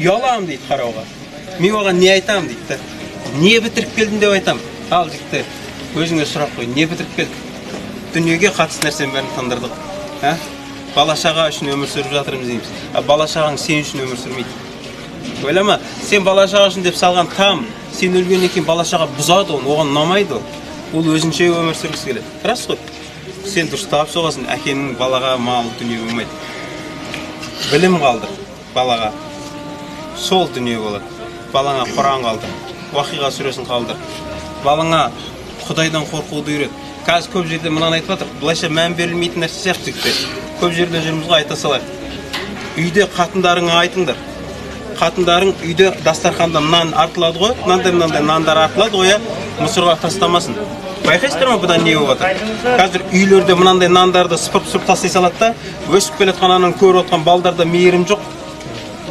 ұяламын дейді қарауға. Мен оған не айтамын дейді. Не бітіріп келдің деп айтам. Ал жігіттер, өзіңе сұрақ қой, не бітіріп келдің? Дүниеге қатысты нәрсенің бәрін тындырдық. Бала-шаға үшін өмір сүріп жатырмыз дейміз. Бала-шағаң сен үшін өмір сүрмейді. Ойлама, сен бала-шаға үшін деп салған там, сен өлгеннен кейін бала-шаға бұзады оны, оған ұнамайды ол. Ол өзінше өмір сүргісі келеді. Рас қой. Сен дұрыстап соғасың, әкенің балаға мал дүние болмайды. Білім қалдыр балаға. Сол дүние болады. Балаңа Құран қалдыр. Уақиға сүресін қалдыр. Балаңа Құдайдан қорқуды үйрет. Қазір көп жерде мынаны айтып жатыр. Бұлайша мән берілмейтін нәрсе сияқты жігіттер. Көп жерде жүрміз ғой, айта салайық. Үйде қатындарыңа айтыңдар. Қатындарың үйде дастарханда нан артылады ғой, мынандай нандар артылады ғой, мұсырға тастамасын. Байқайсыздар ма, бұдан не болып жатыр? Қазір үйлерде мынандай нандарды сыпырып тастай салады да, өсіп келе жатқан ананы көріп отқан балдарда мейірім жоқ.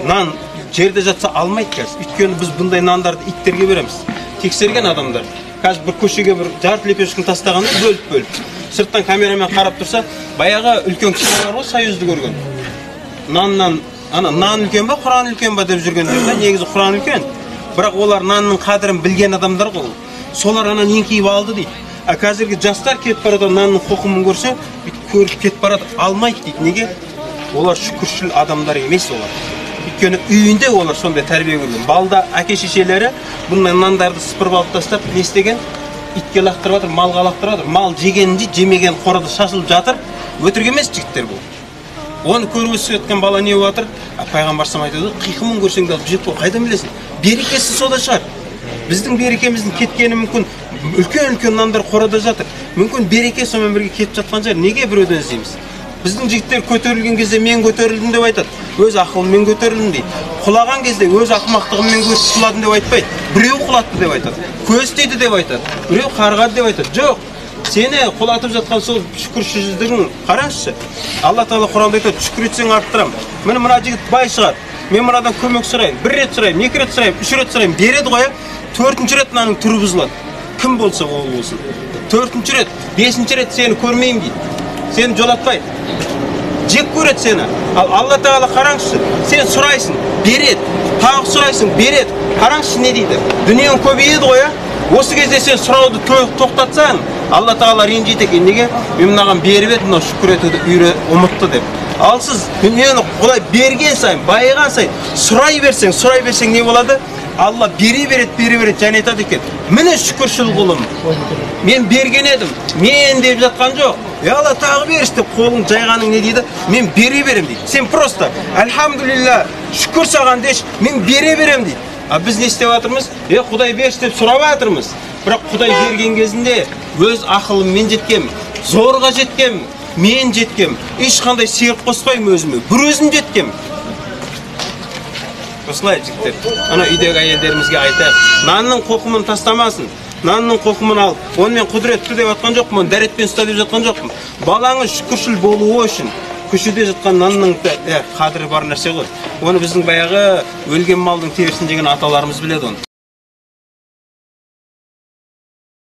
Нан жерде жатса алмайды қазір. Өйткені біз бұндай нандарды иттерге береміз. Тексерген адамдар. Қазір бір көшеге бір жарты лепешканы тастағанда бөліп. Сырттан камерамен қарап тұрса, баяғы үлкен кісілер бар ғой, Союзды көрген. Нан үлкен ба, Құран үлкен ба деп жүргендер, негізі Құран үлкен. Бірақ олар нанның қадірін білген адамдар ғой. Солар анан еңкейіп алды дейді. Қазіргі жастар кетіп барады, нанның қоқымын көрсе, көріп кетіп барады, алмайды дейді. Неге? Олар шүкіршіл адамдар емес олар. Өйткені үйінде олар сондай тәрбие көрген. Балда әке-шешелері бұндай нандарды сыпырып алып тастап, не істеген? Итке лақтырып жатыр, малға лақтырып жатыр. Мал жегенінде жемеген қорада шашылып жатыр. Өтірік емес жігіттер бұл. Оны көріп өсіп жатқан бала не болып жатыр? Пайғамбар айтады, қиқымын көрсең де алып жеп қой, қайдан білесің? Берекесі сода шығар. Біздің берекеміздің кеткені мүмкін үлкен нандар қорада жатыр. Мүмкін береке сонымен бірге кетіп жатқан шығар. Неге біреуден іздейміз? Біздің жігіттер көтерілген кезде мен көтерілдім деп айтады. Өз ақылымен көтерілдім дейді. Құлаған кезде өз ақымақтығымен құладым деп айтпайды. Біреу құлатты деп айтады. Көз тиді деп айтады. Біреу қарғады деп айтады. Жоқ. Сені құлатып жатқан сол шүкіршілдігің қарашы. Алла Тағала Құранда айтады, шүкір етсең арттырам. Мына жігіт бай шығар. Мен мынадан көмек сұрайын. 1 рет сұрайын, 2 рет сұрайын, 3 рет сұрайын. Береді ғой. 4-ші рет мынаның түрі бұзылады. Кім болса ол болсын. 4-ші рет, 5-ші рет сені көрмеймін дейді. Сені жолатпайды. Жек көреді сені. Ал Алла Тағала қараңызшы, сен сұрайсың, береді. Тағы сұрайсың, береді. Қараңызшы не дейді? Дүниең көбейеді ғой. Осы кезде сен сұрауды тоқтатсаң, Алла Тағала ренжиді екен. Неге? Мен мынаған беріп еді, мынау шүкір етуді ұмытты деп. Ал сіз дүниені Құдай берген сайын, байыған сайын сұрай берсең не болады? Алла бере береді, және айтады екен. Міне шүкіршіл құлым. Мен берген едім. Мен деп жатқан жоқ. Алла тағы берші деп қолың жайғаның не дейді? Мен бере берем дейді. Сен просто альхамдулилля, шүкір саған деш, мен бере берем дейді. Біз не істеп жатырмыз? Құдай берші деп сұрап жатырмыз. Бірақ Құдай берген кезінде өз ақылыммен жеткем, зорға жеткем, мен жеткем, ешқандай серік қоспаймын өзіме, бір өзім жеткем. Осылай жігіттер, ана үйдегі әйелдерімізге айтайық, нанның қоқымын тастамасын, нанның қоқымын ал, онымен құдіретті деп жатқан жоқпын, дәретпен ұста деп жатқан жоқпын. Балаңыз шүкіршіл болуы үшін көшеде жатқан нанның қадірі бар нәрсе ғой. Оны біздің баяғы өлген малдың терісін жеген аталарымыз біледі оны.